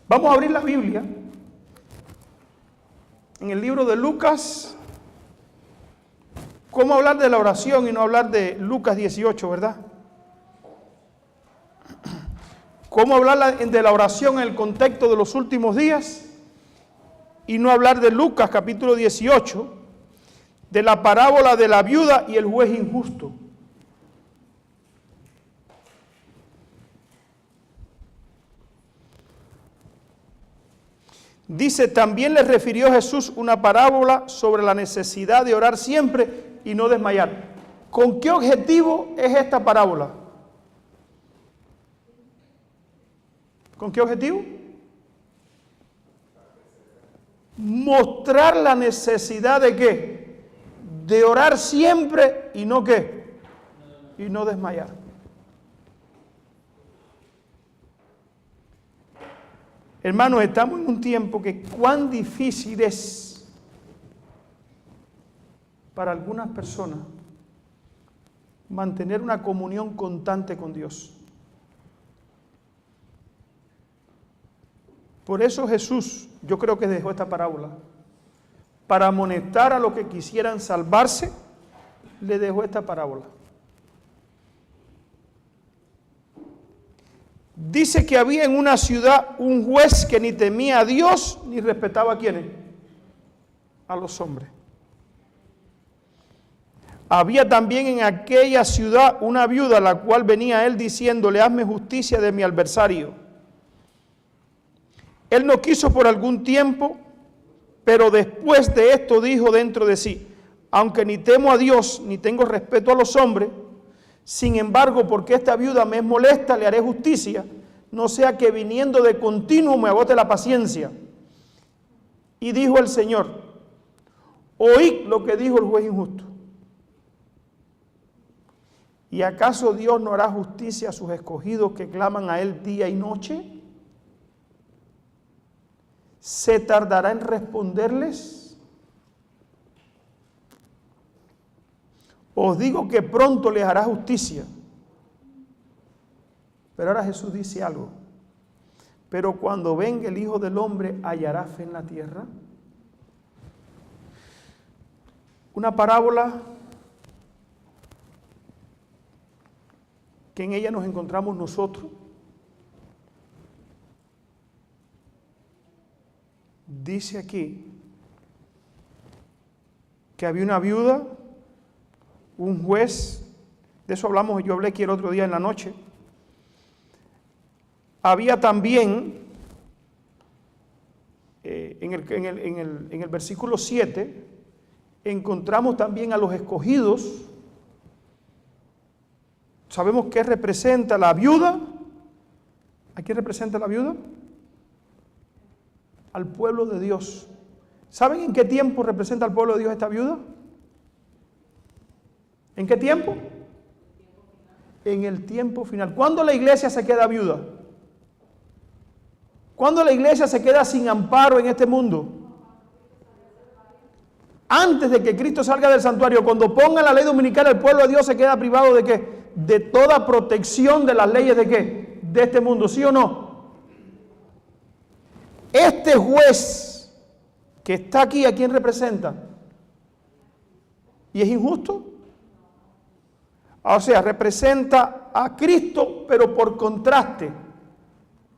Vamos a abrir la Biblia en el libro de Lucas. ¿Cómo hablar de la oración y no hablar de Lucas 18, verdad? ¿Cómo hablar de la oración en el contexto de los últimos días y no hablar de Lucas capítulo 18, de la parábola de la viuda y el juez injusto? Dice, también les refirió Jesús una parábola sobre la necesidad de orar siempre y no desmayar. ¿Con qué objetivo es esta parábola? ¿Con qué objetivo? Mostrar la necesidad de ¿qué? De orar siempre y no ¿qué? Y no desmayar. Hermanos, estamos en un tiempo que cuán difícil es para algunas personas mantener una comunión constante con Dios. Por eso Jesús, yo creo que dejó esta parábola, para amonestar a los que quisieran salvarse, le dejó esta parábola. Dice que había en una ciudad un juez que ni temía a Dios ni respetaba a ¿quiénes? A los hombres. Había también en aquella ciudad una viuda, la cual venía a él diciéndole, hazme justicia de mi adversario. Él no quiso por algún tiempo, pero después de esto dijo dentro de sí, aunque ni temo a Dios ni tengo respeto a los hombres, sin embargo, porque esta viuda me es molesta, le haré justicia, no sea que viniendo de continuo me agote la paciencia. Y dijo el Señor, oíd lo que dijo el juez injusto. ¿Y acaso Dios no hará justicia a sus escogidos que claman a Él día y noche? ¿Se tardará en responderles? Os digo que pronto les hará justicia. Pero ahora Jesús dice algo. Pero cuando venga el Hijo del Hombre, ¿hallará fe en la tierra? Una parábola que en ella nos encontramos nosotros. Dice aquí que había una viuda, un juez, de eso hablamos, yo hablé aquí el otro día en la noche. Había también, en el versículo 7, encontramos también a los escogidos. Sabemos qué representa la viuda. ¿A quién representa la viuda? Al pueblo de Dios. ¿Saben en qué tiempo representa al pueblo de Dios esta viuda? ¿En qué tiempo? En el tiempo final. ¿Cuándo la iglesia se queda viuda? ¿Cuándo la iglesia se queda sin amparo en este mundo? Antes de que Cristo salga del santuario, cuando ponga la ley dominical, el pueblo de Dios se queda privado ¿de qué? De toda protección de las leyes ¿de qué? De este mundo, ¿sí o no? Este juez que está aquí, ¿a quién representa? ¿Y es injusto? O sea, representa a Cristo, pero por contraste.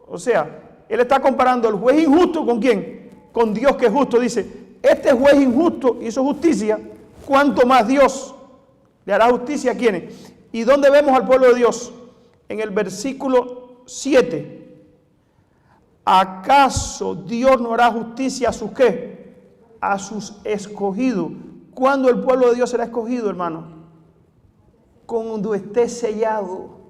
O sea, él está comparando al juez injusto ¿con quién? Con Dios que es justo. Dice, este juez injusto hizo justicia, ¿cuánto más Dios le hará justicia a quiénes? ¿Y dónde vemos al pueblo de Dios? En el versículo 7. ¿Acaso Dios no hará justicia a sus qué? A sus escogidos. ¿Cuándo el pueblo de Dios será escogido, hermano? Cuando esté sellado.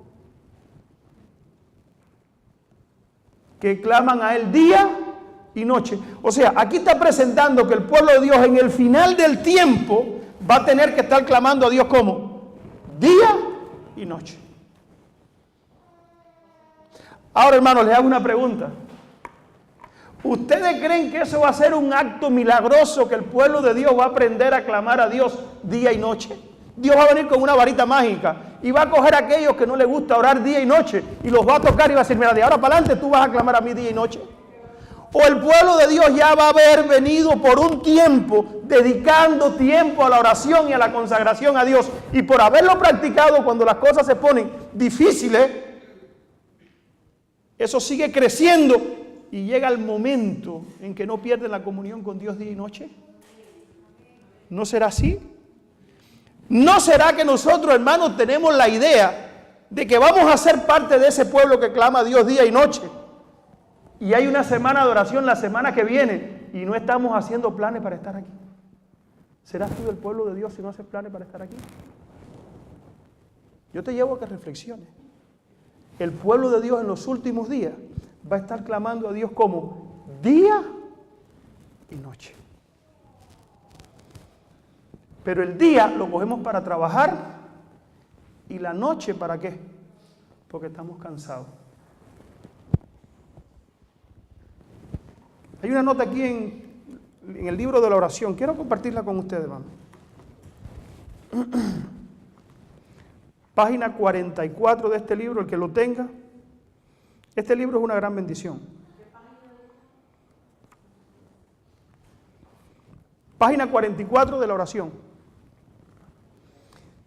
Que claman a Él día y noche. O sea, aquí está presentando que el pueblo de Dios en el final del tiempo va a tener que estar clamando a Dios como día y noche. Ahora, hermanos, les hago una pregunta. ¿Ustedes creen que eso va a ser un acto milagroso, que el pueblo de Dios va a aprender a clamar a Dios día y noche? Dios va a venir con una varita mágica y va a coger a aquellos que no les gusta orar día y noche y los va a tocar y va a decir, mira, de ahora para adelante tú vas a clamar a mí día y noche. o el pueblo de Dios ya va a haber venido por un tiempo, dedicando tiempo a la oración y a la consagración a Dios, y por haberlo practicado cuando las cosas se ponen difíciles, eso sigue creciendo y llega el momento en que no pierden la comunión con Dios día y noche. ¿No será así? ¿No será que nosotros, hermanos, tenemos la idea de que vamos a ser parte de ese pueblo que clama a Dios día y noche? Y hay una semana de oración la semana que viene y no estamos haciendo planes para estar aquí. ¿Serás tú del pueblo de Dios si no haces planes para estar aquí? Yo te llevo a que reflexiones. El pueblo de Dios en los últimos días va a estar clamando a Dios como día y noche. Pero el día lo cogemos para trabajar y la noche ¿para qué? Porque estamos cansados. Hay una nota aquí en el libro de la oración. Quiero compartirla con ustedes, hermano. Página 44 de este libro, el que lo tenga. Este libro es una gran bendición. Página 44 de la oración.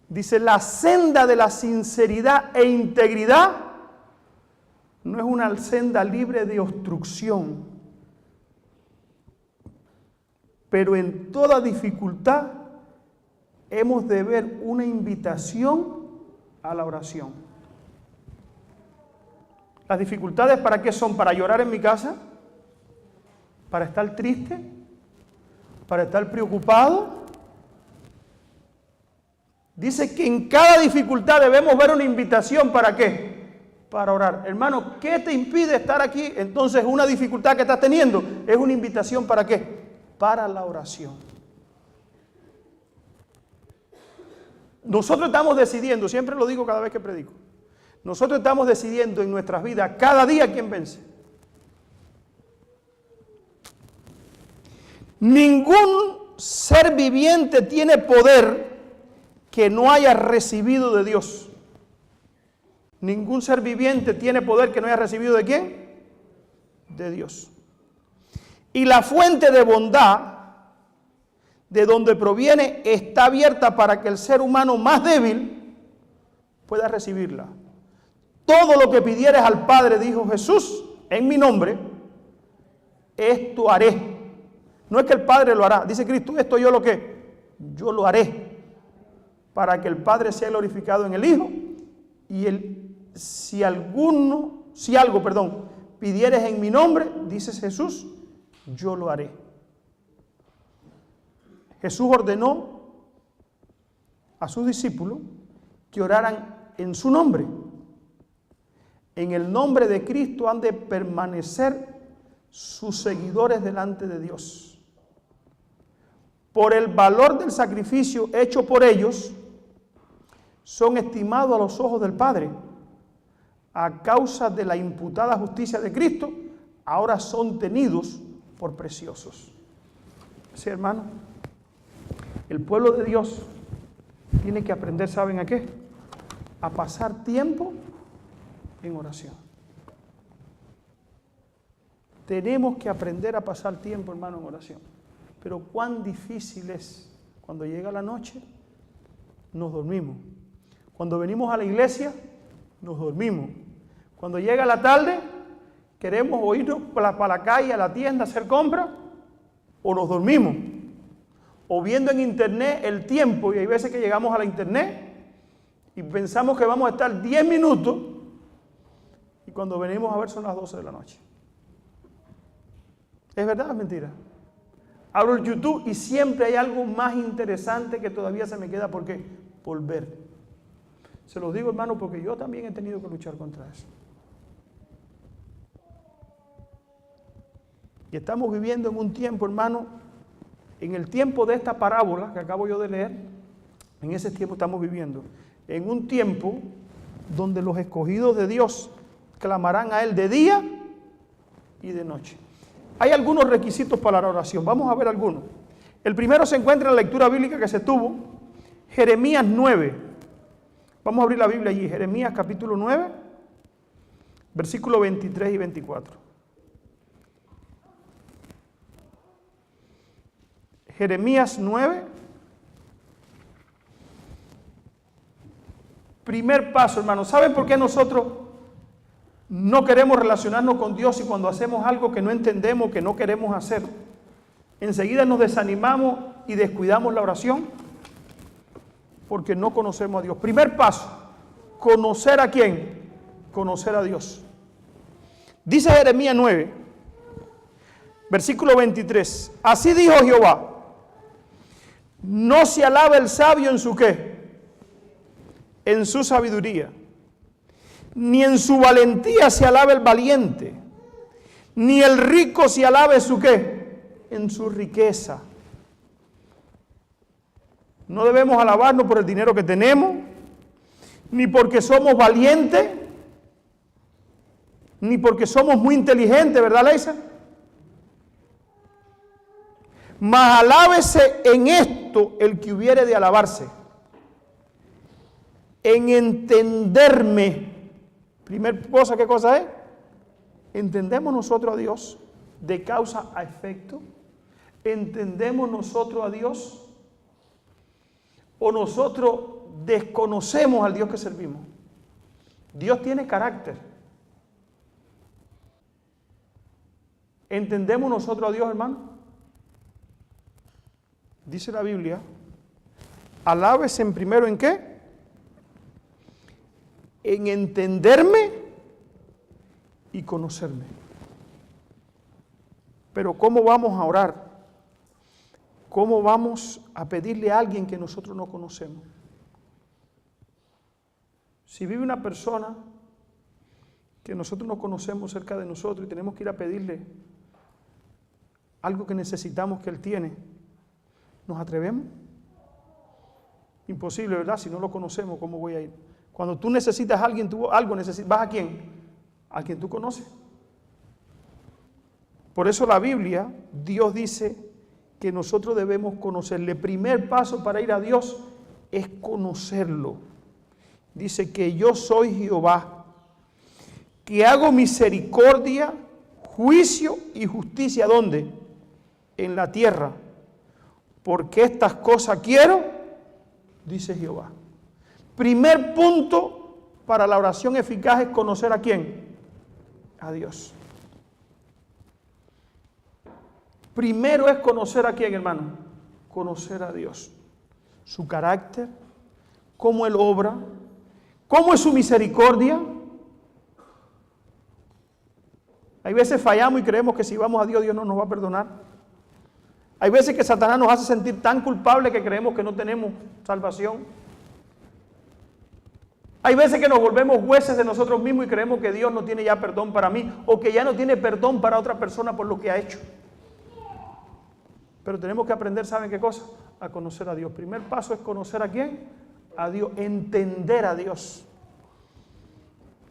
Dice, la senda de la sinceridad e integridad no es una senda libre de obstrucción, pero en toda dificultad hemos de ver una invitación a la oración. ¿Las dificultades para qué son? ¿Para llorar en mi casa? ¿Para estar triste? ¿Para estar preocupado? Dice que en cada dificultad debemos ver una invitación. ¿Para qué? Para orar. Hermano, ¿qué te impide estar aquí? Entonces, una dificultad que estás teniendo es una invitación. ¿Para qué? Para la oración. Nosotros estamos decidiendo, siempre lo digo cada vez que predico, nosotros estamos decidiendo en nuestras vidas cada día quién vence. Ningún ser viviente tiene poder que no haya recibido de Dios. Ningún ser viviente tiene poder que no haya recibido ¿de quién? De Dios. Y la fuente de bondad, de donde proviene, está abierta para que el ser humano más débil pueda recibirla. Todo lo que pidieres al Padre, dijo Jesús, en mi nombre, esto haré. No es que el Padre lo hará, dice Cristo, esto yo lo que, yo lo haré, para que el Padre sea glorificado en el Hijo, y si algo, pidieres en mi nombre, dice Jesús, yo lo haré. Jesús ordenó a sus discípulos que oraran en su nombre. En el nombre de Cristo han de permanecer sus seguidores delante de Dios. Por el valor del sacrificio hecho por ellos, son estimados a los ojos del Padre. A causa de la imputada justicia de Cristo, ahora son tenidos por preciosos. Sí, hermano, el pueblo de Dios tiene que aprender, ¿saben a qué? A pasar tiempo en oración. Tenemos que aprender a pasar tiempo, hermano, en oración. Pero cuán difícil es cuando llega la noche, nos dormimos. Cuando venimos a la iglesia, nos dormimos. Cuando llega la tarde, queremos o irnos para la calle, a la tienda, a hacer compras, o nos dormimos. O viendo en internet el tiempo, y hay veces que llegamos a la internet y pensamos que vamos a estar 10 minutos, y cuando venimos a ver son las 12 de la noche. ¿Es verdad o es mentira? Abro el YouTube y siempre hay algo más interesante que todavía se me queda. ¿Por qué? Por ver. Se los digo, hermano, porque yo también he tenido que luchar contra eso. Y estamos viviendo en un tiempo, hermano, en el tiempo de esta parábola que acabo yo de leer, en ese tiempo estamos viviendo, en un tiempo donde los escogidos de Dios clamarán a Él de día y de noche. Hay algunos requisitos para la oración, vamos a ver algunos. El primero se encuentra en la lectura bíblica que se tuvo, Jeremías 9. Vamos a abrir la Biblia allí, Jeremías capítulo 9, versículos 23 y 24. Jeremías 9. Primer paso, hermano. ¿Saben por qué nosotros no queremos relacionarnos con Dios y cuando hacemos algo que no entendemos, que no queremos hacer, enseguida nos desanimamos y descuidamos la oración? Porque no conocemos a Dios. Primer paso, ¿conocer a quién? Conocer a Dios. Dice Jeremías 9, versículo 23. Así dijo Jehová: no se alaba el sabio en su ¿qué? En su sabiduría, ni en su valentía se alaba el valiente, ni el rico se alabe su ¿qué? En su riqueza. No debemos alabarnos por el dinero que tenemos, ni porque somos valientes, ni porque somos muy inteligentes, ¿verdad, Leisa? Mas alábese en esto el que hubiere de alabarse, en entenderme. Primer cosa, ¿qué cosa es? ¿Entendemos nosotros a Dios de causa a efecto? ¿Entendemos nosotros a Dios? ¿O nosotros desconocemos al Dios que servimos? Dios tiene carácter. ¿Entendemos nosotros a Dios, hermano? Dice la Biblia, alábese en primero ¿en qué? En entenderme y conocerme. Pero ¿cómo vamos a orar? ¿Cómo vamos a pedirle a alguien que nosotros no conocemos? Si vive una persona que nosotros no conocemos cerca de nosotros y tenemos que ir a pedirle algo que necesitamos que Él tiene, ¿nos atrevemos? Imposible, ¿verdad? Si no lo conocemos, ¿cómo voy a ir? Cuando tú necesitas a alguien, ¿vas a quién? A quien tú conoces. Por eso la Biblia, Dios dice que nosotros debemos conocerle. El primer paso para ir a Dios es conocerlo. Dice que yo soy Jehová, que hago misericordia, juicio y justicia. ¿Dónde? En la tierra. Porque estas cosas quiero, dice Jehová. Primer punto para la oración eficaz es conocer a quién. A Dios. Primero es conocer a quién, hermano. Conocer a Dios. Su carácter, cómo Él obra, cómo es su misericordia. Hay veces fallamos y creemos que si vamos a Dios, Dios no nos va a perdonar. Hay veces que Satanás nos hace sentir tan culpables que creemos que no tenemos salvación. Hay veces que nos volvemos jueces de nosotros mismos y creemos que Dios no tiene ya perdón para mí o que ya no tiene perdón para otra persona por lo que ha hecho. Pero tenemos que aprender, ¿saben qué cosa? A conocer a Dios. Primer paso es conocer a quién, a Dios, entender a Dios.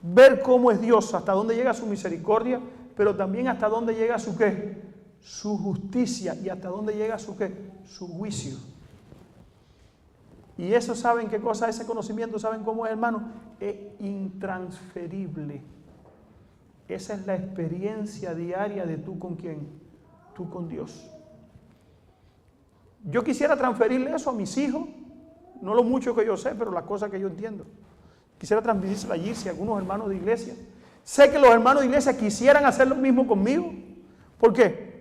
Ver cómo es Dios, hasta dónde llega su misericordia, pero también hasta dónde llega su ¿qué? Su justicia y hasta dónde llega su ¿qué? Su juicio. Y eso, ¿saben qué cosa? Ese conocimiento, ¿saben cómo es, hermano? Es intransferible. Esa es la experiencia diaria de tú con quién, tú con Dios. Yo quisiera transferirle eso a mis hijos, no lo mucho que yo sé, pero las cosas que yo entiendo. Quisiera transmitírselo allí, si algunos hermanos de iglesia. Sé que los hermanos de iglesia quisieran hacer lo mismo conmigo. ¿Por qué?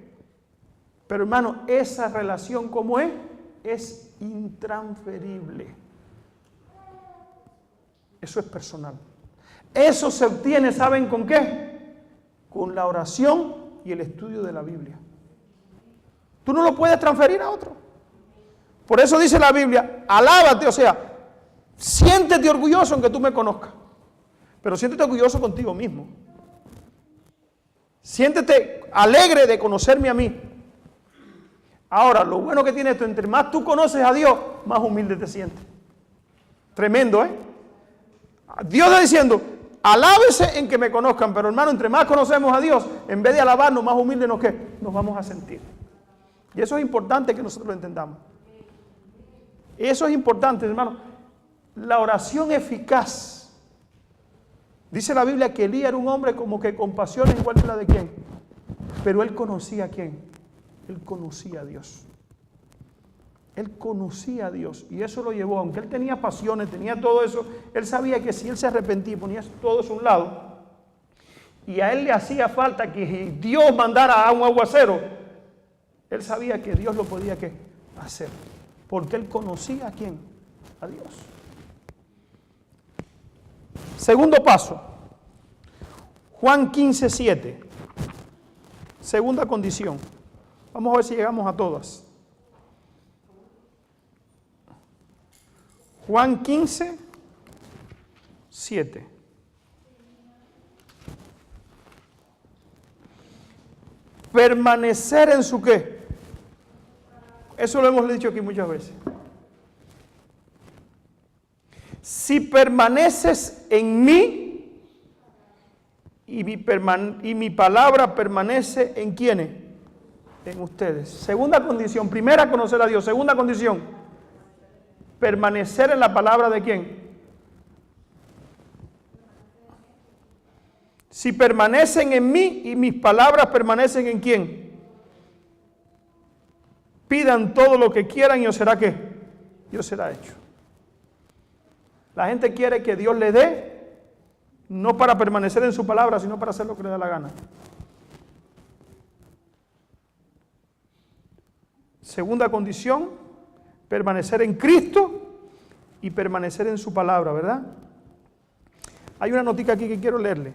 Pero hermano, esa relación como es intransferible. Eso es personal. Eso se obtiene, ¿saben con qué? Con la oración y el estudio de la Biblia. Tú no lo puedes transferir a otro. Por eso dice la Biblia, alábate, o sea, siéntete orgulloso en que tú me conozcas, pero siéntete orgulloso contigo mismo. Siéntete alegre de conocerme a mí. Ahora, lo bueno que tiene esto, entre más tú conoces a Dios, más humilde te sientes. Tremendo, ¿eh? Dios está diciendo, alábese en que me conozcan, pero hermano, entre más conocemos a Dios, en vez de alabarnos, más humildes nos vamos a sentir. Y eso es importante que nosotros lo entendamos. Eso es importante, hermano. La oración eficaz. Dice la Biblia que Elías era un hombre como que con pasiones igual que la de quién. Pero él conocía a quién. Él conocía a Dios. Él conocía a Dios y eso lo llevó, aunque él tenía pasiones, tenía todo eso, él sabía que si él se arrepentía y ponía todo eso a un lado, y a él le hacía falta que Dios mandara a un aguacero, él sabía que Dios lo podía ¿qué? Hacer, porque él conocía a quién, a Dios. Segundo paso, Juan 15:7, segunda condición. Vamos a ver si llegamos a todas. Juan 15:7. Permanecer en su qué. Eso lo hemos dicho aquí muchas veces. Si permaneces en mí y mi palabra permanece en ¿quiénes? En ustedes. Segunda condición. Primera, conocer a Dios. Segunda condición, permanecer en la palabra de ¿quién? Si permanecen en mí y mis palabras permanecen en ¿quién? Pidan todo lo que quieran y os será ¿qué? Y os será hecho. La gente quiere que Dios le dé, no para permanecer en su palabra, sino para hacer lo que le da la gana. Segunda condición, permanecer en Cristo y permanecer en su palabra, ¿verdad? Hay una notica aquí que quiero leerle.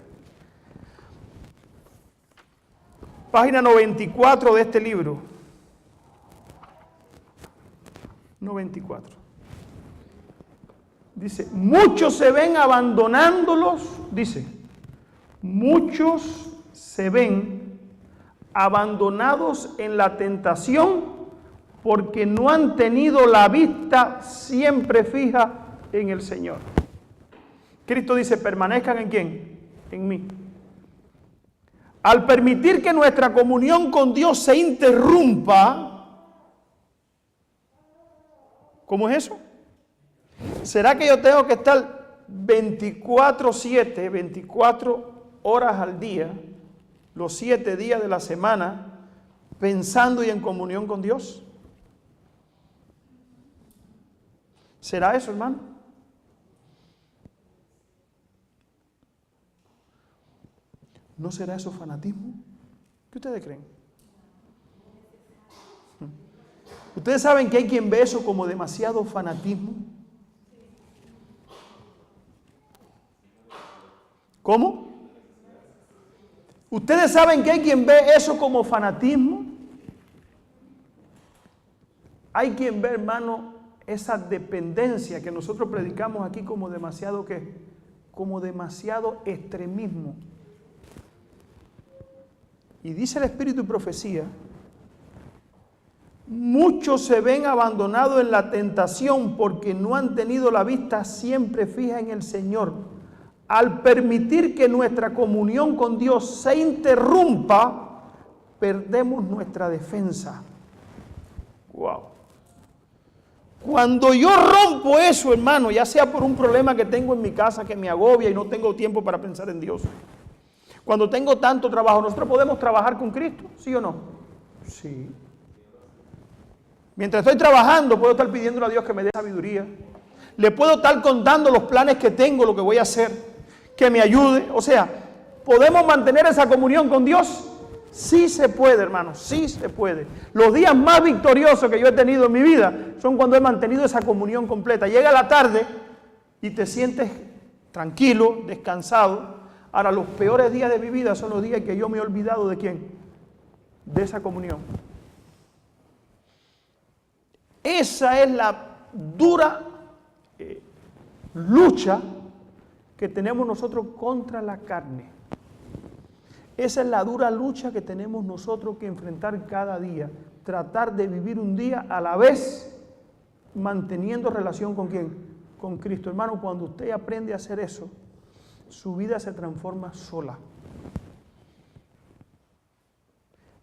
Página 94 de este libro. 94. Dice, muchos se ven abandonándolos, dice, muchos se ven abandonados en la tentación porque no han tenido la vista siempre fija en el Señor. Cristo dice, permanezcan en ¿quién? En mí. Al permitir que nuestra comunión con Dios se interrumpa, ¿cómo es eso? ¿Será que yo tengo que estar 24/7, 24 horas al día, los 7 días de la semana, pensando y en comunión con Dios? ¿Será eso, hermano? ¿No será eso fanatismo? ¿Qué ustedes creen? ¿Ustedes saben que hay quien ve eso como demasiado fanatismo? ¿Cómo? ¿Ustedes saben que hay quien ve eso como fanatismo? Hay quien ve, hermano, esa dependencia que nosotros predicamos aquí como demasiado ¿qué? Como demasiado extremismo. Y dice el Espíritu y Profecía, muchos se ven abandonados en la tentación porque no han tenido la vista siempre fija en el Señor. Al permitir que nuestra comunión con Dios se interrumpa, perdemos nuestra defensa. Wow. Cuando yo rompo eso, hermano, ya sea por un problema que tengo en mi casa que me agobia y no tengo tiempo para pensar en Dios. Cuando tengo tanto trabajo, ¿nosotros podemos trabajar con Cristo? ¿Sí o no? Sí. Mientras estoy trabajando, puedo estar pidiéndole a Dios que me dé sabiduría. Le puedo estar contando los planes que tengo, lo que voy a hacer, que me ayude. O sea, ¿podemos mantener esa comunión con Dios? Sí se puede, hermano, sí se puede. Los días más victoriosos que yo he tenido en mi vida son cuando he mantenido esa comunión completa. Llega la tarde y te sientes tranquilo, descansado. Ahora, los peores días de mi vida son los días que yo me he olvidado de quién, de esa comunión. Esa es la dura lucha que tenemos nosotros contra la carne. Esa es la dura lucha que tenemos nosotros que enfrentar cada día. Tratar de vivir un día a la vez, manteniendo relación con ¿quién? Con Cristo. Hermano, cuando usted aprende a hacer eso, su vida se transforma sola.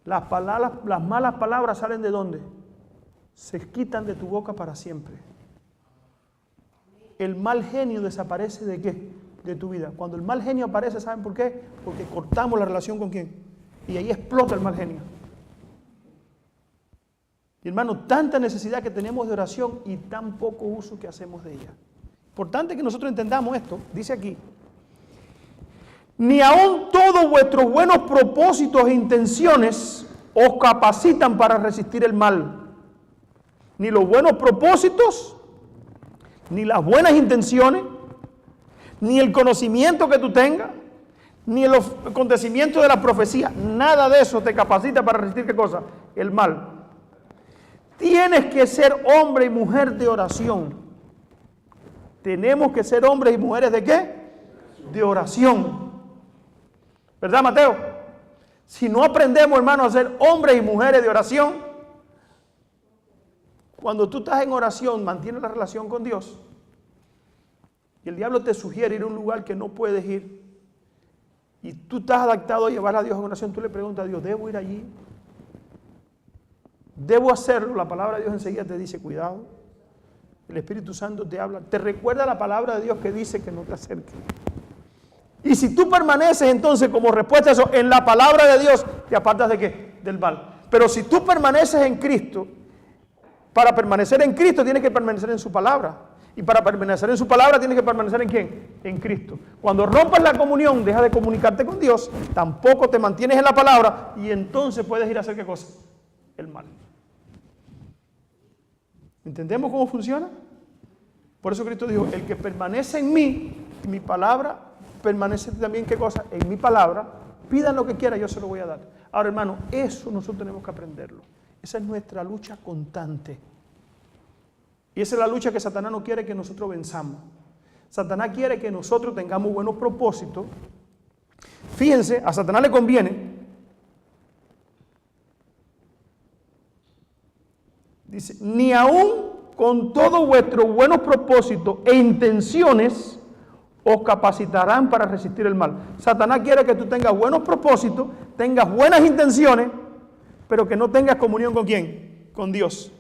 Las malas palabras salen ¿de dónde? Se quitan de tu boca para siempre. El mal genio desaparece ¿de qué? De tu vida. Cuando el mal genio aparece, ¿saben por qué? Porque cortamos la relación con ¿quién? Y ahí explota el mal genio. Y hermano, tanta necesidad que tenemos de oración y tan poco uso que hacemos de ella. Importante que nosotros entendamos esto. Dice aquí, ni aun todos vuestros buenos propósitos e intenciones os capacitan para resistir el mal. Ni los buenos propósitos, ni las buenas intenciones, ni el conocimiento que tú tengas, ni el acontecimiento de la profecía, nada de eso te capacita para resistir, ¿qué cosa? El mal. Tienes que ser hombre y mujer de oración. Tenemos que ser hombres y mujeres ¿de qué? De oración. ¿Verdad, Mateo? Si no aprendemos, hermano, a ser hombres y mujeres de oración, cuando tú estás en oración, mantienes la relación con Dios, y el diablo te sugiere ir a un lugar que no puedes ir, y tú estás adaptado a llevar a Dios en oración, tú le preguntas a Dios, ¿debo ir allí? ¿Debo hacerlo? La palabra de Dios enseguida te dice, cuidado. El Espíritu Santo te habla, te recuerda la palabra de Dios que dice que no te acerques. Y si tú permaneces entonces como respuesta a eso, en la palabra de Dios, te apartas ¿de qué? Del mal. Pero si tú permaneces en Cristo, para permanecer en Cristo tienes que permanecer en su palabra. Y para permanecer en su palabra tienes que permanecer ¿en quién? En Cristo. Cuando rompas la comunión, dejas de comunicarte con Dios, tampoco te mantienes en la palabra y entonces puedes ir a hacer ¿qué cosa? El mal. ¿Entendemos cómo funciona? Por eso Cristo dijo, el que permanece en mí, mi palabra, permanece también ¿qué cosa? En mi palabra, pidan lo que quieran, yo se lo voy a dar. Ahora, hermano, eso nosotros tenemos que aprenderlo. Esa es nuestra lucha constante. Y esa es la lucha que Satanás no quiere que nosotros venzamos. Satanás quiere que nosotros tengamos buenos propósitos. Fíjense, a Satanás le conviene. Dice, ni aún con todos vuestros buenos propósitos e intenciones os capacitarán para resistir el mal. Satanás quiere que tú tengas buenos propósitos, tengas buenas intenciones, pero que no tengas comunión ¿con quién? Con Dios.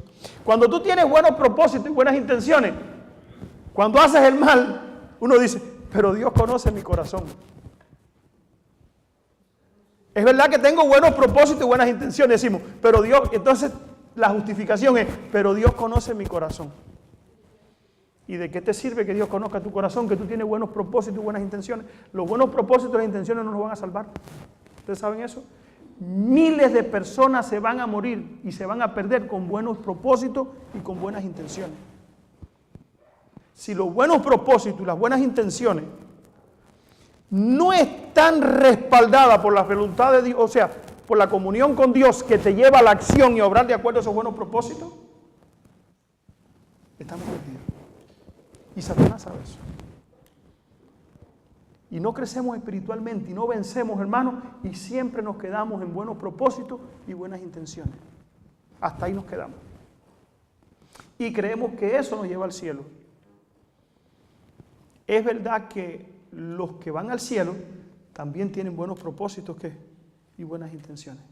Cuando tú tienes buenos propósitos y buenas intenciones, cuando haces el mal, uno dice, pero Dios conoce mi corazón. Es verdad que tengo buenos propósitos y buenas intenciones, decimos, pero Dios, entonces la justificación es, pero Dios conoce mi corazón. ¿Y de qué te sirve que Dios conozca tu corazón, que tú tienes buenos propósitos y buenas intenciones? Los buenos propósitos y las intenciones no nos van a salvar. ¿Ustedes saben eso? Miles de personas se van a morir y se van a perder con buenos propósitos y con buenas intenciones. Si los buenos propósitos y las buenas intenciones no están respaldadas por la voluntad de Dios, o sea, por la comunión con Dios que te lleva a la acción y a obrar de acuerdo a esos buenos propósitos, estamos perdidos. Y Satanás sabe eso. Y no crecemos espiritualmente y no vencemos, hermanos, y siempre nos quedamos en buenos propósitos y buenas intenciones. Hasta ahí nos quedamos. Y creemos que eso nos lleva al cielo. Es verdad que los que van al cielo también tienen buenos propósitos y buenas intenciones.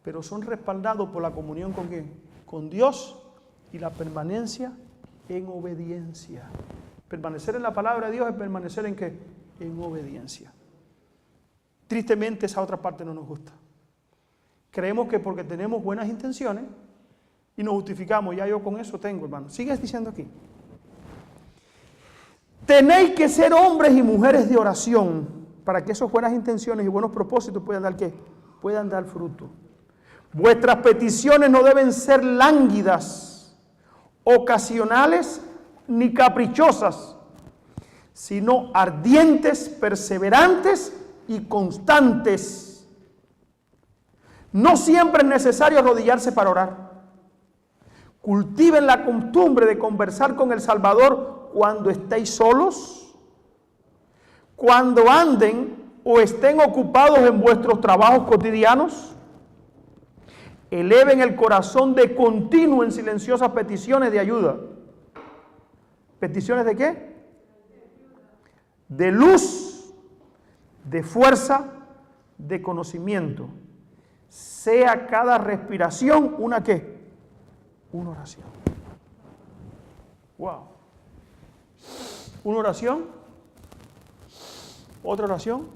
Pero son respaldados por la comunión ¿con quién? Con Dios y la permanencia en obediencia. Permanecer en la palabra de Dios es permanecer ¿en qué? En obediencia. Tristemente esa otra parte no nos gusta. Creemos que porque tenemos buenas intenciones y nos justificamos, ya yo con eso tengo, hermano. Sigues diciendo aquí. Tenéis que ser hombres y mujeres de oración para que esas buenas intenciones y buenos propósitos puedan dar ¿qué? Puedan dar fruto. Vuestras peticiones no deben ser lánguidas, ocasionales ni caprichosas, sino ardientes, perseverantes y constantes. No siempre es necesario arrodillarse para orar. Cultiven la costumbre de conversar con el Salvador cuando estéis solos, cuando anden o estén ocupados en vuestros trabajos cotidianos. Eleven el corazón de continuo en silenciosas peticiones de ayuda. ¿Peticiones de qué? De luz, de fuerza, de conocimiento. Sea cada respiración una ¿qué? Una oración. Wow. Una oración. Otra oración.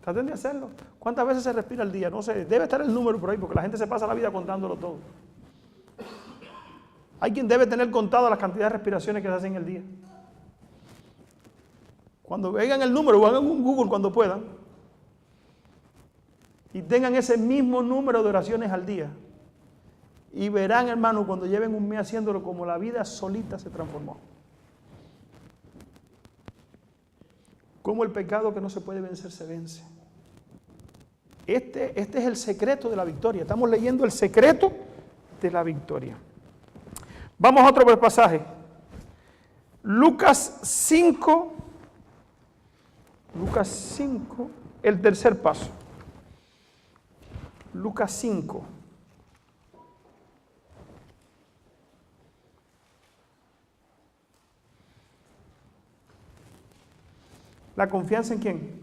Traten de hacerlo. ¿Cuántas veces se respira al día? No sé, debe estar el número por ahí porque la gente se pasa la vida contándolo todo. Hay quien debe tener contado la cantidad de respiraciones que se hacen en el día. Cuando vean el número, o hagan un Google cuando puedan, y tengan ese mismo número de oraciones al día, y verán, hermano, cuando lleven un mes haciéndolo, como la vida solita se transformó. Como el pecado que no se puede vencer se vence. Este es el secreto de la victoria. Estamos leyendo el secreto de la victoria. Vamos a otro pasaje. Lucas 5, el tercer paso. Lucas 5. ¿La confianza en quién?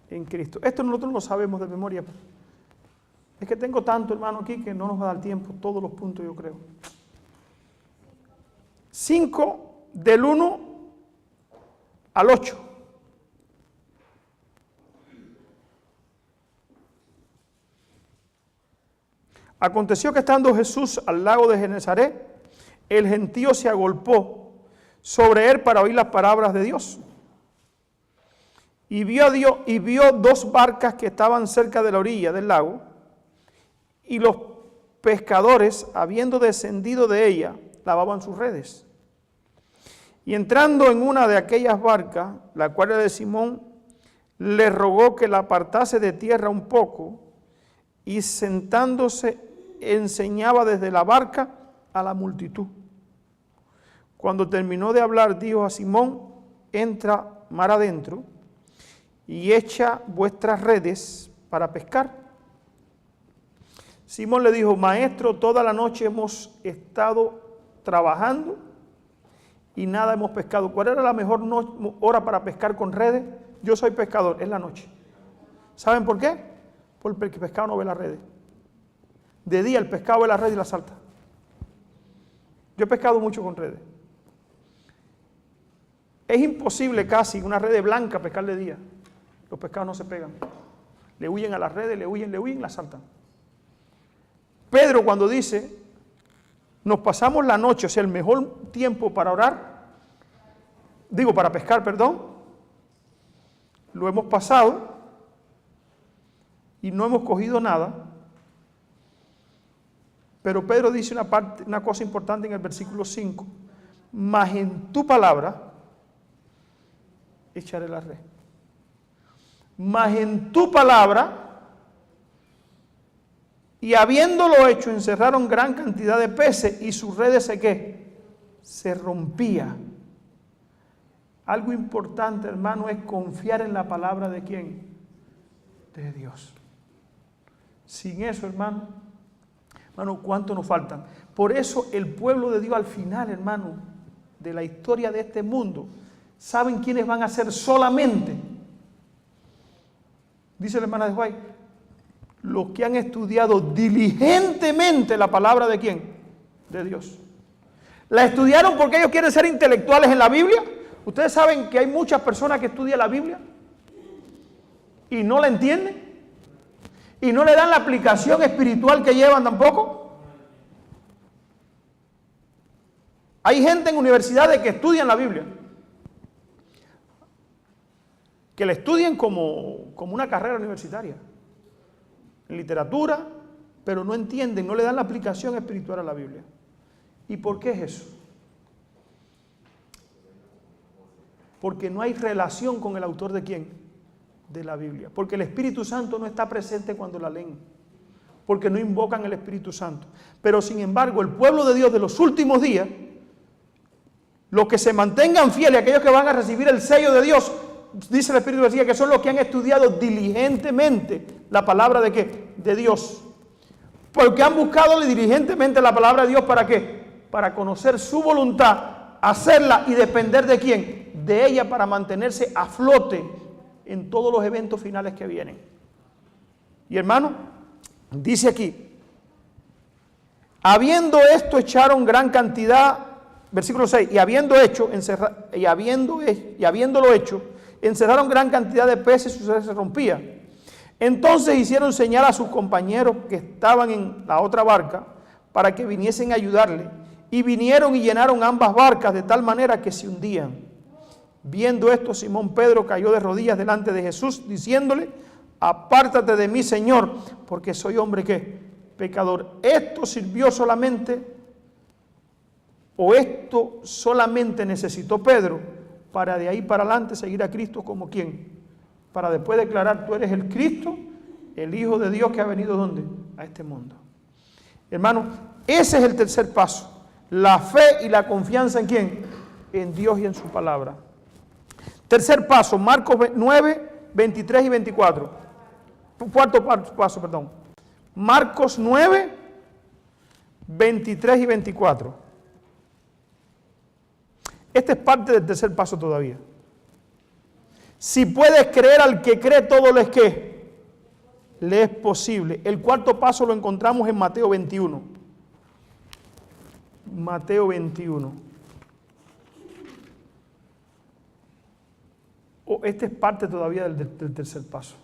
En Cristo. Esto nosotros lo sabemos de memoria. Es que tengo tanto, hermano, aquí que no nos va a dar tiempo, todos los puntos yo creo. 5 del 1 al 8. Aconteció que estando Jesús al lago de Genesaret, el gentío se agolpó sobre él para oír las palabras de Dios. Y vio dos barcas que estaban cerca de la orilla del lago, y los pescadores, habiendo descendido de ella, lavaban sus redes. Y entrando en una de aquellas barcas, la cual era de Simón, le rogó que la apartase de tierra un poco, y sentándose enseñaba desde la barca a la multitud. Cuando terminó de hablar, dijo a Simón: entra mar adentro y echa vuestras redes para pescar. Simón le dijo: Maestro, toda la noche hemos estado trabajando y nada hemos pescado. ¿Cuál era la mejor hora para pescar con redes? Yo soy pescador, es la noche. ¿Saben por qué? Porque el pescado no ve las redes. De día el pescado ve la red y la salta. Yo he pescado mucho con redes. Es imposible casi una red blanca pescar de día. Los pescados no se pegan. Le huyen a las redes, le huyen, la saltan. Pedro, cuando dice, nos pasamos la noche, o sea, el mejor tiempo para orar, para pescar, perdón, lo hemos pasado y no hemos cogido nada. Pero Pedro dice una cosa importante en el versículo 5, mas en tu palabra echaré la red. Mas en tu palabra, y habiéndolo hecho, encerraron gran cantidad de peces y sus redes se rompía. Algo importante, hermano, es confiar en la palabra de ¿quién? De Dios. Sin eso, hermano, ¿cuánto nos faltan? Por eso el pueblo de Dios al final, hermano, de la historia de este mundo, ¿saben quiénes van a ser solamente? Dice la hermana de White, los que han estudiado diligentemente la palabra de ¿quién? De Dios. ¿La estudiaron porque ellos quieren ser intelectuales en la Biblia? ¿Ustedes saben que hay muchas personas que estudian la Biblia y no la entienden? ¿Y no le dan la aplicación espiritual que llevan tampoco? Hay gente en universidades que estudian la Biblia, que la estudian como una carrera universitaria, en literatura, pero no entienden, no le dan la aplicación espiritual a la Biblia. ¿Y por qué es eso? Porque no hay relación con el autor de ¿quién? De la Biblia. Porque el Espíritu Santo no está presente cuando la leen. Porque no invocan el Espíritu Santo. Pero sin embargo, el pueblo de Dios de los últimos días, los que se mantengan fieles, aquellos que van a recibir el sello de Dios, dice el Espíritu de que son los que han estudiado diligentemente la palabra de ¿qué? De Dios. Porque han buscado diligentemente la palabra de Dios, ¿para qué? Para conocer su voluntad, hacerla y depender de ¿quién? De ella, para mantenerse a flote en todos los eventos finales que vienen. Y hermano, dice aquí, habiendo esto echaron gran cantidad, versículo 6, y habiéndolo hecho, encerraron gran cantidad de peces y su red se rompía. Entonces hicieron señal a sus compañeros que estaban en la otra barca para que viniesen a ayudarle. Y vinieron y llenaron ambas barcas de tal manera que se hundían. Viendo esto, Simón Pedro cayó de rodillas delante de Jesús, diciéndole: apártate de mí, Señor, porque soy hombre ¿qué? Pecador. Esto sirvió solamente, o esto solamente necesitó Pedro para de ahí para adelante seguir a Cristo como quien, para después declarar: tú eres el Cristo, el Hijo de Dios que ha venido ¿dónde? A este mundo. Hermano, ese es el tercer paso. La fe y la confianza ¿en quién? En Dios y en su palabra. Tercer paso, Marcos 9, 23 y 24. Cuarto paso, perdón. Marcos 9, 23 y 24. Este es parte del tercer paso todavía. Si puedes creer al que cree, todo le es ¿qué? Le es posible. El cuarto paso lo encontramos en Mateo 21. Mateo 21. Este es parte todavía del tercer paso.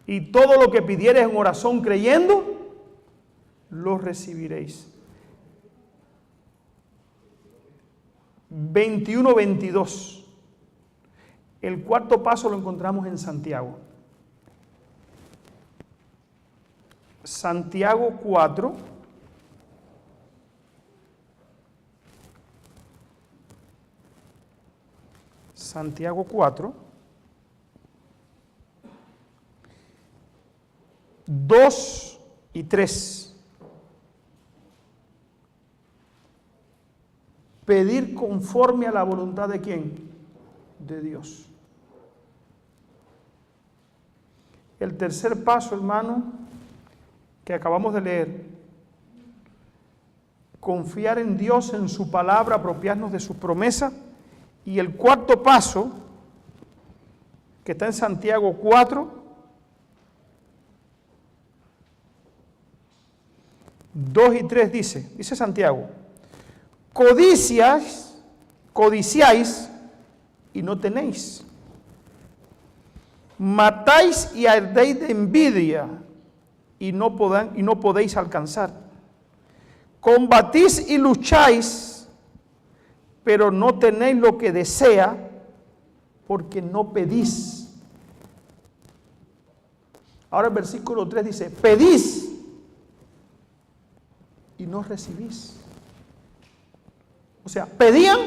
Y todo lo que pidieres en oración creyendo, lo recibiréis. 21, 22. El cuarto paso lo encontramos en Santiago. Santiago 4. Santiago 4, 2 y 3. Pedir conforme a la voluntad de ¿quién? De Dios. El tercer paso, hermano, que acabamos de leer: confiar en Dios, en su palabra, apropiarnos de sus promesas. Y el cuarto paso, que está en Santiago 4, 2 y 3 dice Santiago: codiciáis y no tenéis. Matáis y ardéis de envidia y no podéis alcanzar. Combatís y lucháis, pero no tenéis lo que desea, porque no pedís. Ahora el versículo 3 dice: pedís y no recibís. O sea, ¿pedían?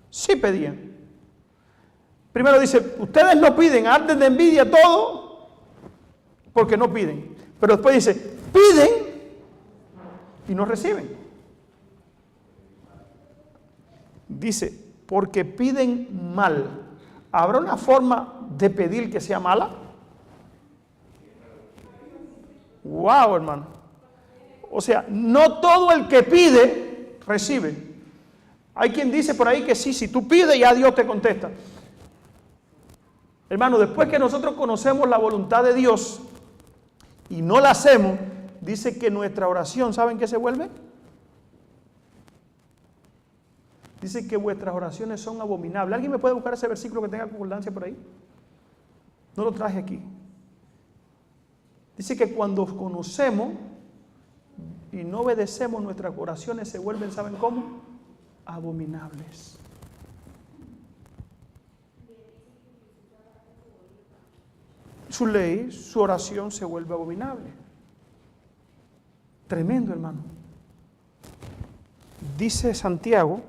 Sí pedían. Primero dice: ustedes no piden, arden de envidia todo, porque no piden. Pero después dice: piden y no reciben. Dice: porque piden mal. ¿Habrá una forma de pedir que sea mala? Wow, hermano. O sea, no todo el que pide, recibe. Hay quien dice por ahí que sí, si tú pides ya Dios te contesta. Hermano, después que nosotros conocemos la voluntad de Dios y no la hacemos, dice que nuestra oración, ¿saben qué se vuelve? Dice que vuestras oraciones son abominables. ¿Alguien me puede buscar ese versículo que tenga concordancia por ahí? No lo traje aquí. Dice que cuando conocemos y no obedecemos, nuestras oraciones se vuelven, ¿saben cómo? Abominables. Su ley, su oración se vuelve abominable. Tremendo, hermano. Dice Santiago: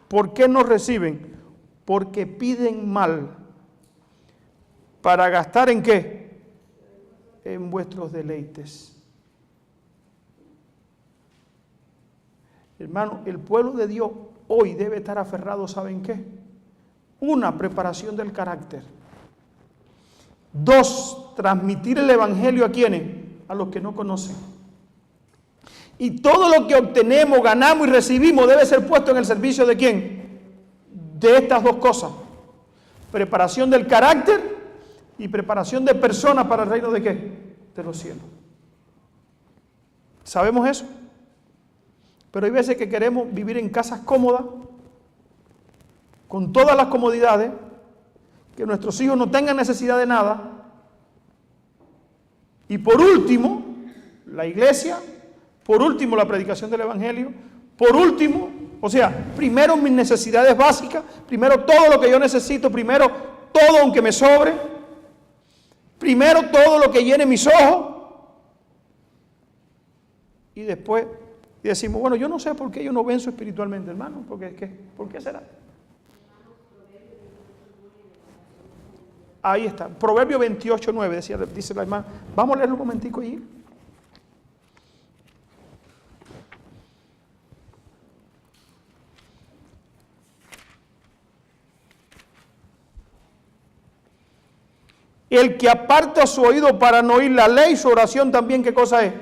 ¿por qué no reciben? Porque piden mal. ¿Para gastar en qué? En vuestros deleites. Hermano, el pueblo de Dios hoy debe estar aferrado, ¿saben qué? Una, preparación del carácter. 2, transmitir el evangelio ¿a quiénes? A los que no conocen. Y todo lo que obtenemos, ganamos y recibimos debe ser puesto en el servicio ¿de quién? De estas dos cosas: preparación del carácter y preparación de personas para el reino ¿de qué? De los cielos. ¿Sabemos eso? Pero hay veces que queremos vivir en casas cómodas, con todas las comodidades, que nuestros hijos no tengan necesidad de nada. Y por último, la iglesia Por último, la predicación del Evangelio. Por último, o sea, primero mis necesidades básicas, primero todo lo que yo necesito, primero todo aunque me sobre, primero todo lo que llene mis ojos, y después decimos, bueno, yo no sé por qué yo no venzo espiritualmente, hermano, porque ¿por qué será? Ahí está, Proverbio 28:9, dice la hermana. Vamos a leerlo un momentico allí. El que aparta su oído para no oír la ley, su oración también, ¿qué cosa es?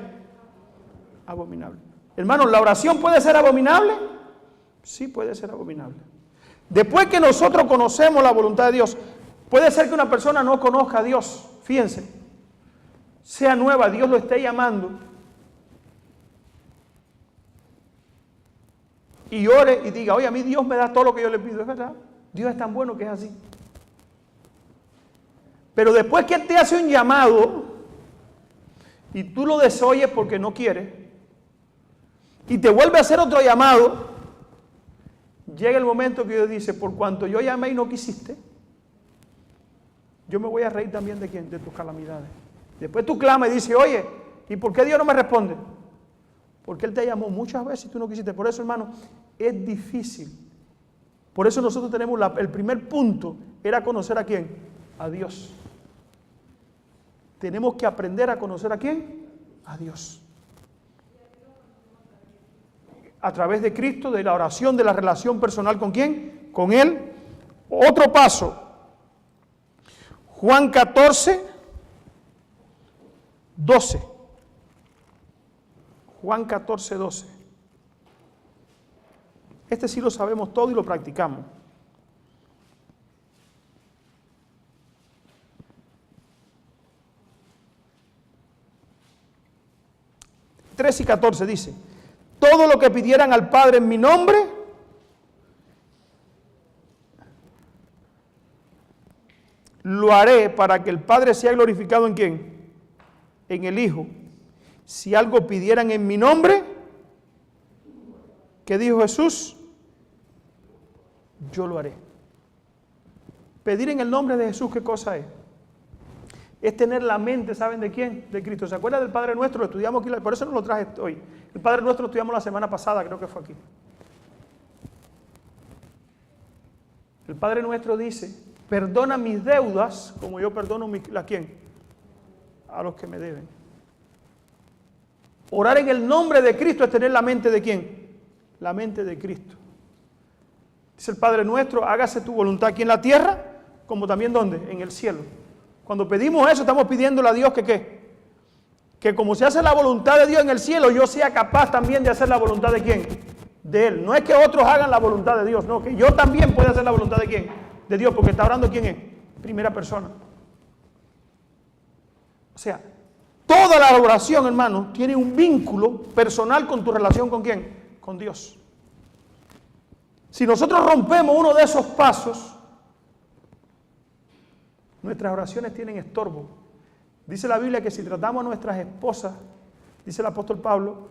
Abominable. Hermanos, ¿la oración puede ser abominable? Sí, puede ser abominable. Después que nosotros conocemos la voluntad de Dios, puede ser que una persona no conozca a Dios, fíjense, sea nueva, Dios lo esté llamando, y ore y diga, oye, a mí Dios me da todo lo que yo le pido, es verdad, Dios es tan bueno que es así. Pero después que Él te hace un llamado, y tú lo desoyes porque no quieres, y te vuelve a hacer otro llamado, llega el momento que Dios dice, por cuanto yo llamé y no quisiste, yo me voy a reír también de quién, de tus calamidades. Después tú clamas y dices, oye, ¿y por qué Dios no me responde? Porque Él te llamó muchas veces y tú no quisiste. Por eso, hermano, es difícil. Por eso nosotros tenemos el primer punto, era conocer a quién, a Dios. Tenemos que aprender a conocer a quién, a Dios. A través de Cristo, de la oración, de la relación personal con quién, con Él. Otro paso. Juan 14:12. Juan 14:12. Este sí lo sabemos todo y lo practicamos. 13 y 14 dice, todo lo que pidieran al Padre en mi nombre, lo haré para que el Padre sea glorificado ¿en quién? En el Hijo. Si algo pidieran en mi nombre, ¿qué dijo Jesús? Yo lo haré. Pedir en el nombre de Jesús, ¿qué cosa es? Es tener la mente, ¿saben de quién? De Cristo. ¿Se acuerdan del Padre Nuestro? Lo estudiamos aquí, por eso no lo traje hoy. El Padre Nuestro lo estudiamos la semana pasada, creo que fue aquí. El Padre Nuestro dice, perdona mis deudas, como yo perdono ¿a quién? A los que me deben. Orar en el nombre de Cristo es tener la mente de quién? La mente de Cristo. Dice el Padre Nuestro, hágase tu voluntad aquí en la tierra, como también ¿dónde? En el cielo. Cuando pedimos eso, estamos pidiéndole a Dios que ¿qué? Que como se hace la voluntad de Dios en el cielo, yo sea capaz también de hacer la voluntad de ¿quién? De Él. No es que otros hagan la voluntad de Dios, no, que yo también pueda hacer la voluntad de ¿quién? De Dios, porque está hablando ¿quién es? Primera persona. O sea, toda la oración, hermano, tiene un vínculo personal con tu relación ¿con quién? Con Dios. Si nosotros rompemos uno de esos pasos, nuestras oraciones tienen estorbo. Dice la Biblia que si tratamos a nuestras esposas, dice el apóstol Pablo,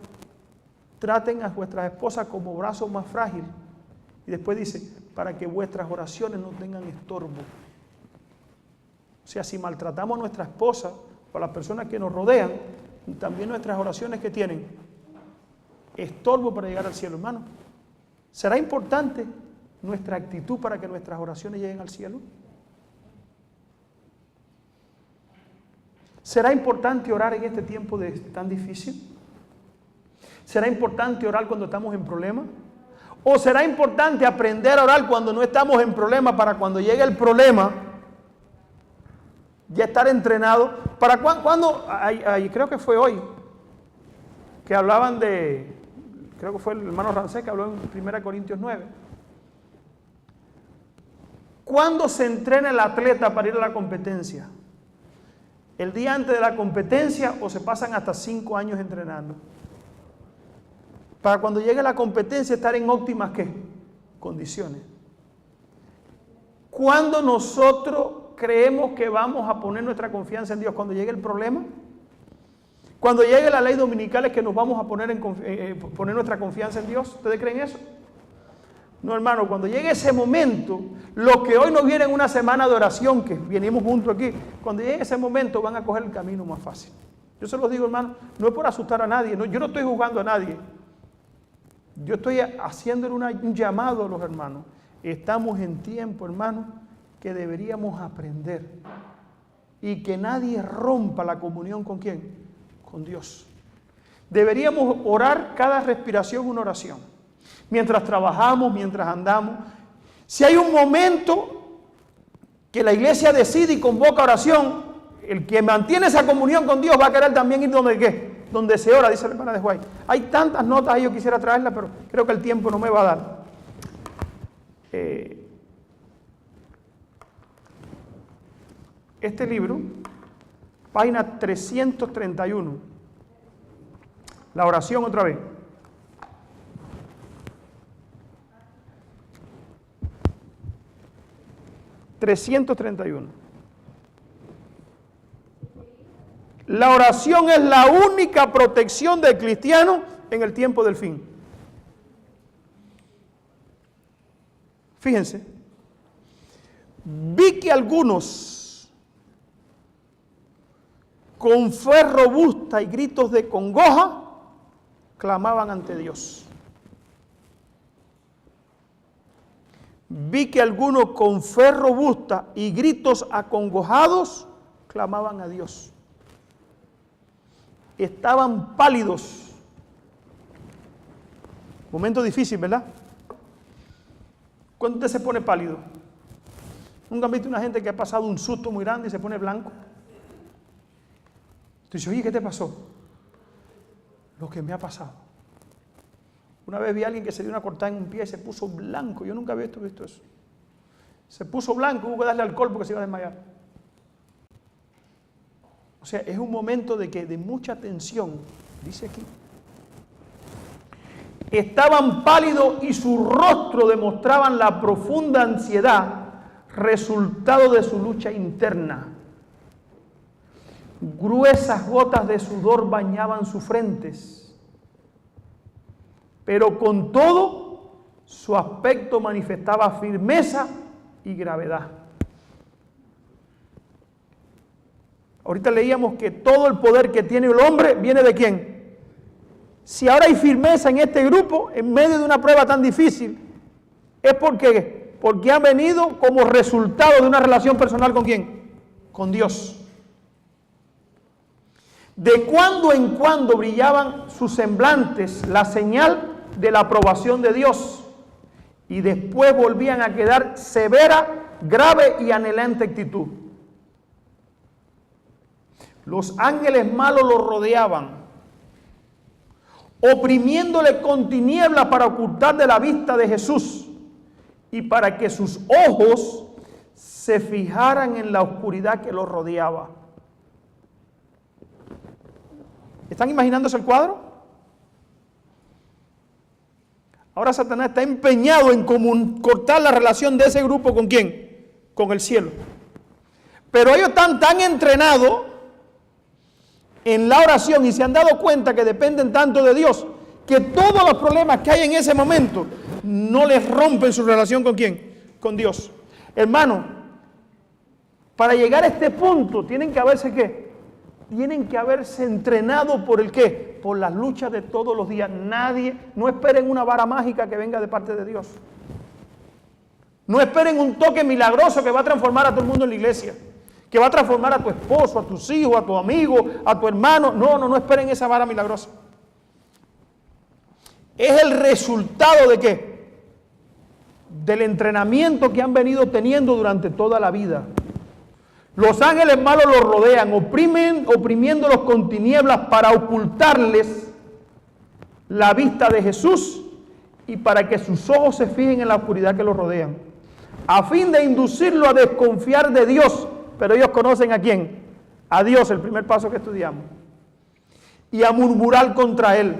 traten a vuestras esposas como brazo más frágil. Y después dice, para que vuestras oraciones no tengan estorbo. O sea, si maltratamos a nuestra esposa o a las personas que nos rodean, también nuestras oraciones que tienen estorbo para llegar al cielo, hermano. ¿Será importante nuestra actitud para que nuestras oraciones lleguen al cielo? ¿Será importante orar en este tiempo tan difícil? ¿Será importante orar cuando estamos en problemas? ¿O será importante aprender a orar cuando no estamos en problema para cuando llegue el problema ya estar entrenado? ¿Para cuándo? Creo que fue hoy que hablaban de, creo que fue el hermano Rancés que habló en 1 Corintios 9. ¿Cuándo se entrena el atleta para ir a la competencia? ¿El día antes de la competencia o se pasan hasta 5 años entrenando? Para cuando llegue la competencia estar en óptimas ¿qué? Condiciones. ¿Cuándo nosotros creemos que vamos a poner nuestra confianza en Dios? ¿Cuando llegue el problema? Cuando llegue la ley dominical es que nos vamos a poner nuestra confianza en Dios. ¿Ustedes creen eso? No, hermano, cuando llegue ese momento, los que hoy nos vienen una semana de oración, que venimos juntos aquí, cuando llegue ese momento van a coger el camino más fácil. Yo se los digo, hermano, no es por asustar a nadie, no, yo no estoy juzgando a nadie. Yo estoy haciéndole un llamado a los hermanos. Estamos en tiempo, hermano, que deberíamos aprender y que nadie rompa la comunión ¿con quién? Con Dios. Deberíamos orar cada respiración una oración. Mientras trabajamos, mientras andamos. Si hay un momento que la iglesia decide y convoca oración, el que mantiene esa comunión con Dios va a querer también ir donde ¿qué? Donde se ora, dice la hermana de White. Hay tantas notas ahí, yo quisiera traerlas, pero creo que el tiempo no me va a dar. Este libro, página 331. La oración otra vez. ...331... La oración es la única protección del cristiano en el tiempo del fin. Fíjense, vi que algunos con fe robusta y gritos de congoja clamaban ante Dios. Vi que algunos con fe robusta y gritos acongojados clamaban a Dios. Estaban pálidos. Momento difícil, ¿verdad? ¿Cuándo usted se pone pálido? ¿Nunca han visto una gente que ha pasado un susto muy grande y se pone blanco? Entonces, oye, ¿qué te pasó? Lo que me ha pasado. Una vez vi a alguien que se dio una cortada en un pie y se puso blanco. Yo nunca había visto eso. Se puso blanco, hubo que darle alcohol porque se iba a desmayar. O sea, es un momento de mucha tensión, dice aquí. Estaban pálidos y su rostro demostraban la profunda ansiedad, resultado de su lucha interna. Gruesas gotas de sudor bañaban sus frentes, pero con todo, su aspecto manifestaba firmeza y gravedad. Ahorita leíamos que todo el poder que tiene el hombre viene de ¿quién? Si ahora hay firmeza en este grupo, en medio de una prueba tan difícil, es porque han venido como resultado de una relación personal ¿con quién? Con Dios. De cuando en cuando brillaban sus semblantes, la señal de la aprobación de Dios, y después volvían a quedar severa, grave y anhelante actitud. Los ángeles malos lo rodeaban, oprimiéndole con tinieblas para ocultar de la vista de Jesús y para que sus ojos se fijaran en la oscuridad que lo rodeaba. ¿Están imaginándose el cuadro? Ahora Satanás está empeñado en cortar la relación de ese grupo ¿con quién? Con el cielo. Pero ellos están tan entrenados en la oración y se han dado cuenta que dependen tanto de Dios, que todos los problemas que hay en ese momento no les rompen su relación ¿con quién? Con Dios. Hermano, para llegar a este punto tienen que haberse ¿qué? Tienen que haberse entrenado por el ¿qué? Por las luchas de todos los días. No esperen una vara mágica que venga de parte de Dios. No esperen un toque milagroso que va a transformar a todo el mundo en la iglesia, que va a transformar a tu esposo, a tus hijos, a tu amigo, a tu hermano. No esperen esa vara milagrosa. Es el resultado de ¿qué? Del entrenamiento que han venido teniendo durante toda la vida. Los ángeles malos los rodean, oprimiéndolos con tinieblas para ocultarles la vista de Jesús y para que sus ojos se fijen en la oscuridad que los rodean, a fin de inducirlo a desconfiar de Dios. Pero ellos conocen ¿a quién? A Dios, el primer paso que estudiamos. Y a murmurar contra Él.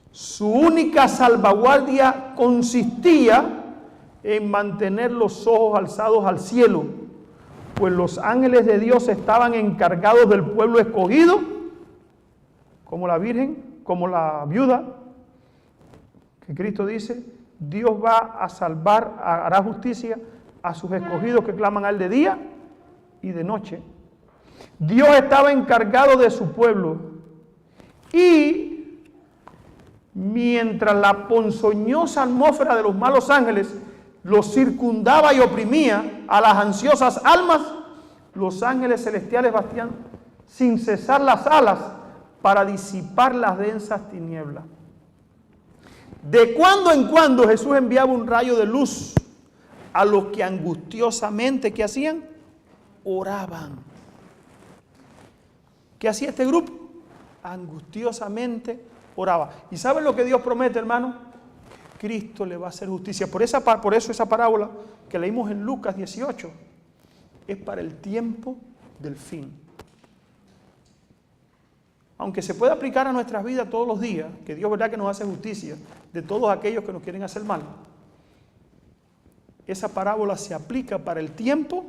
Su única salvaguardia consistía en mantener los ojos alzados al cielo, pues los ángeles de Dios estaban encargados del pueblo escogido como la virgen, como la viuda, que Cristo dice, Dios va a salvar, hará justicia a sus escogidos que claman a Él de día y de noche. Dios estaba encargado de su pueblo y mientras la ponzoñosa atmósfera de los malos ángeles los circundaba y oprimía a las ansiosas almas, los ángeles celestiales batían sin cesar las alas para disipar las densas tinieblas. De cuando en cuando Jesús enviaba un rayo de luz a los que angustiosamente, ¿qué hacían? Oraban. ¿Qué hacía este grupo? Angustiosamente oraba. ¿Y saben lo que Dios promete, hermano? Cristo le va a hacer justicia. Por eso esa parábola que leímos en Lucas 18 es para el tiempo del fin. Aunque se puede aplicar a nuestras vidas todos los días, que Dios verdad que nos hace justicia de todos aquellos que nos quieren hacer mal, esa parábola se aplica para el tiempo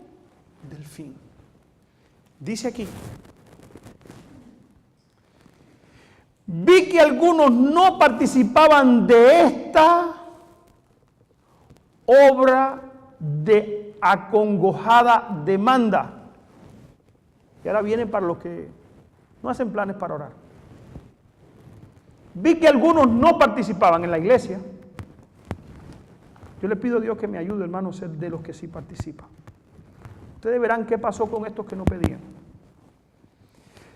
del fin. Dice aquí, vi que algunos no participaban de esta obra de acongojada demanda. Y ahora viene para los que no hacen planes para orar. Vi que algunos no participaban en la iglesia. Yo le pido a Dios que me ayude, hermano, a ser de los que sí participan. Ustedes verán qué pasó con estos que no pedían.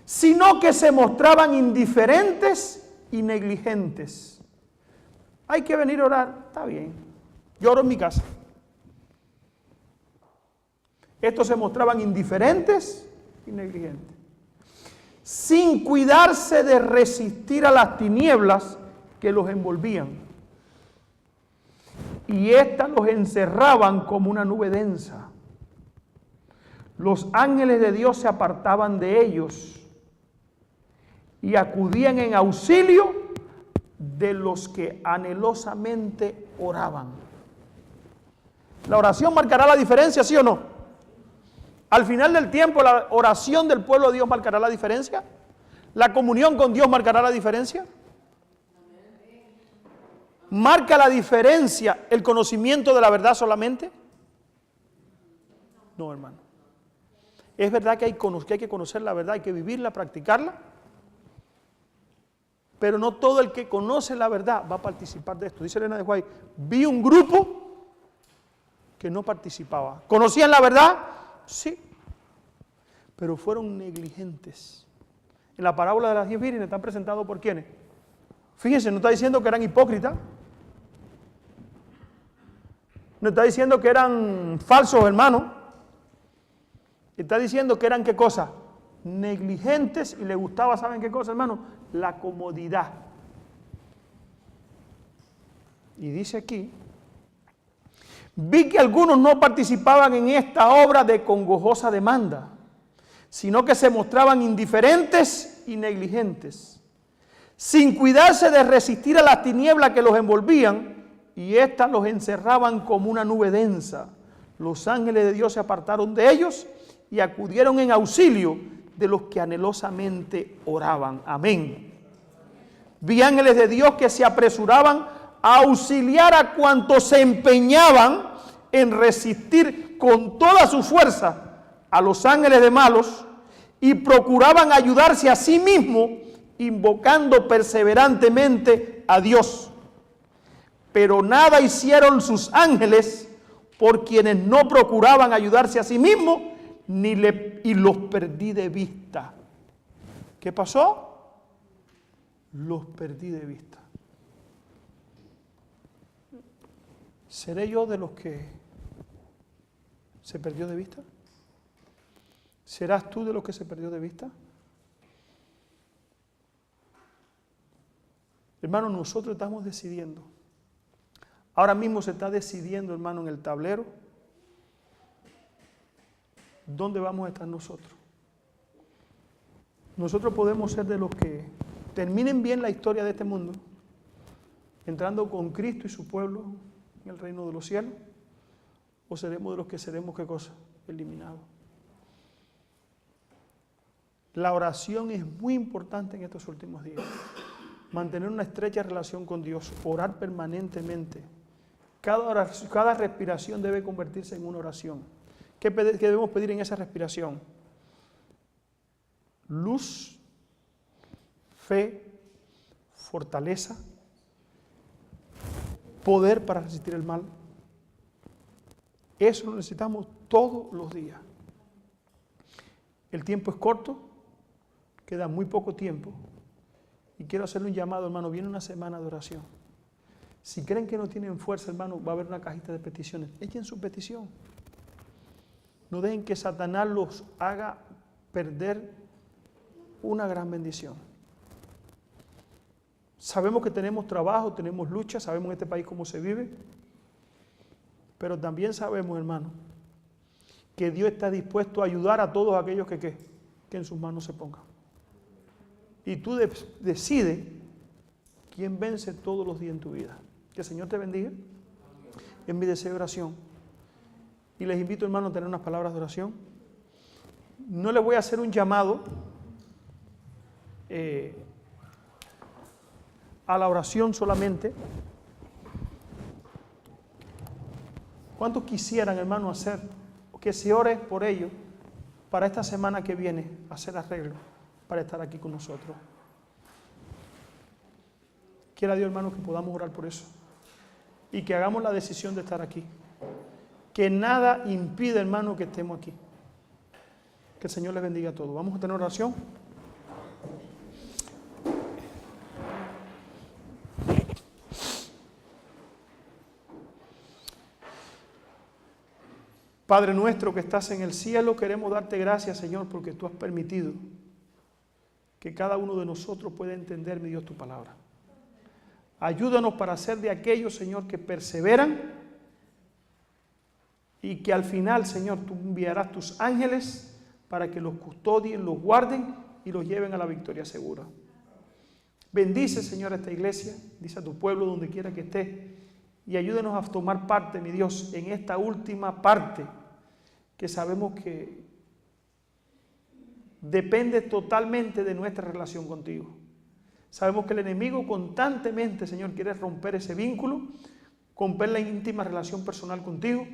Sino que se mostraban indiferentes y negligentes. Hay que venir a orar, está bien. Yo oro en mi casa. Estos se mostraban indiferentes y negligentes, sin cuidarse de resistir a las tinieblas que los envolvían. Y éstas los encerraban como una nube densa. Los ángeles de Dios se apartaban de ellos y acudían en auxilio de los que anhelosamente oraban. ¿La oración marcará la diferencia, sí o no? Al final del tiempo, la oración del pueblo de Dios marcará la diferencia. ¿La comunión con Dios marcará la diferencia? ¿Marca la diferencia el conocimiento de la verdad solamente? No, hermano. Es verdad que hay que conocer la verdad, hay que vivirla, practicarla. Pero no todo el que conoce la verdad va a participar de esto. Dice Elena de White, vi un grupo que no participaba. ¿Conocían la verdad? Sí, pero fueron negligentes. En la parábola de las 10 vírgenes están presentados por ¿quiénes? Fíjense, no está diciendo que eran hipócritas, no está diciendo que eran falsos hermanos, está diciendo que eran ¿qué cosa? Negligentes y les gustaba, ¿saben qué cosa, hermano? La comodidad. Y dice aquí, vi que algunos no participaban en esta obra de congojosa demanda, sino que se mostraban indiferentes y negligentes, sin cuidarse de resistir a las tinieblas que los envolvían, y éstas los encerraban como una nube densa. Los ángeles de Dios se apartaron de ellos y acudieron en auxilio de los que anhelosamente oraban. Amén. Vi ángeles de Dios que se apresuraban a auxiliar a cuantos se empeñaban en resistir con toda su fuerza a los ángeles de malos y procuraban ayudarse a sí mismos invocando perseverantemente a Dios. Pero nada hicieron sus ángeles por quienes no procuraban ayudarse a sí mismos y los perdí de vista. ¿Qué pasó? Los perdí de vista. ¿Seré yo de los que se perdió de vista? ¿Serás tú de los que se perdió de vista? Hermano, nosotros estamos decidiendo. Ahora mismo se está decidiendo, hermano, en el tablero, ¿dónde vamos a estar nosotros? Nosotros podemos ser de los que terminen bien la historia de este mundo, entrando con Cristo y su pueblo en el reino de los cielos, o seremos de los que seremos, ¿qué cosa? Eliminados. La oración es muy importante en estos últimos días. Mantener una estrecha relación con Dios, orar permanentemente. Cada respiración debe convertirse en una oración. ¿Qué debemos pedir en esa respiración? Luz, fe, fortaleza, poder para resistir el mal. Eso lo necesitamos todos los días. El tiempo es corto, queda muy poco tiempo. Y quiero hacerle un llamado, hermano. Viene una semana de oración. Si creen que no tienen fuerza, hermano, va a haber una cajita de peticiones. Echen su petición. No dejen que Satanás los haga perder una gran bendición. Sabemos que tenemos trabajo, tenemos lucha, sabemos en este país cómo se vive. Pero también sabemos, hermano, que Dios está dispuesto a ayudar a todos aquellos que en sus manos se pongan. Y tú decides quién vence todos los días en tu vida. Que el Señor te bendiga. Es mi deseo de oración. Y les invito, hermano, a tener unas palabras de oración. No les voy a hacer un llamado a la oración solamente. ¿Cuántos quisieran, hermano, hacer que se ore por ellos para esta semana que viene, hacer arreglo para estar aquí con nosotros? Quiera Dios, hermano, que podamos orar por eso y que hagamos la decisión de estar aquí. Que nada impida, hermano, que estemos aquí. Que el Señor les bendiga a todos. Vamos a tener oración. Padre nuestro que estás en el cielo, queremos darte gracias, Señor, porque tú has permitido que cada uno de nosotros pueda entender, mi Dios, tu palabra. Ayúdanos para ser de aquellos, Señor, que perseveran y que al final, Señor, tú enviarás tus ángeles para que los custodien, los guarden y los lleven a la victoria segura. Bendice, Señor, a esta iglesia, dice a tu pueblo donde quiera que esté, y ayúdanos a tomar parte, mi Dios, en esta última parte que sabemos que depende totalmente de nuestra relación contigo. Sabemos que el enemigo constantemente, Señor, quiere romper ese vínculo, romper la íntima relación personal contigo,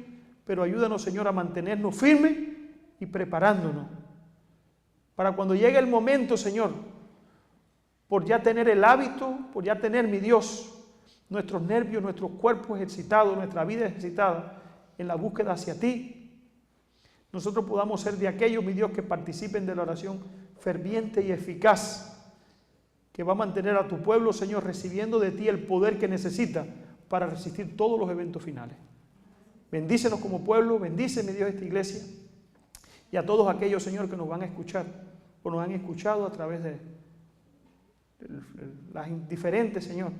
pero ayúdanos, Señor, a mantenernos firmes y preparándonos para cuando llegue el momento, Señor, por ya tener el hábito, por ya tener, mi Dios, nuestros nervios, nuestros cuerpos excitados, nuestra vida excitada en la búsqueda hacia ti, nosotros podamos ser de aquellos, mi Dios, que participen de la oración ferviente y eficaz, que va a mantener a tu pueblo, Señor, recibiendo de ti el poder que necesita para resistir todos los eventos finales. Bendícenos como pueblo, bendice, mi Dios, esta iglesia, y a todos aquellos, Señor, que nos van a escuchar, o nos han escuchado a través de las diferentes, Señor,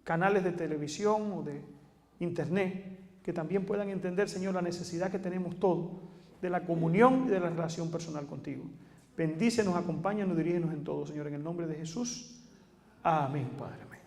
canales de televisión o de internet, que también puedan entender, Señor, la necesidad que tenemos todos de la comunión y de la relación personal contigo. Bendícenos, acompáñanos, dirígenos en todo, Señor, en el nombre de Jesús. Amén, Padre. Amén.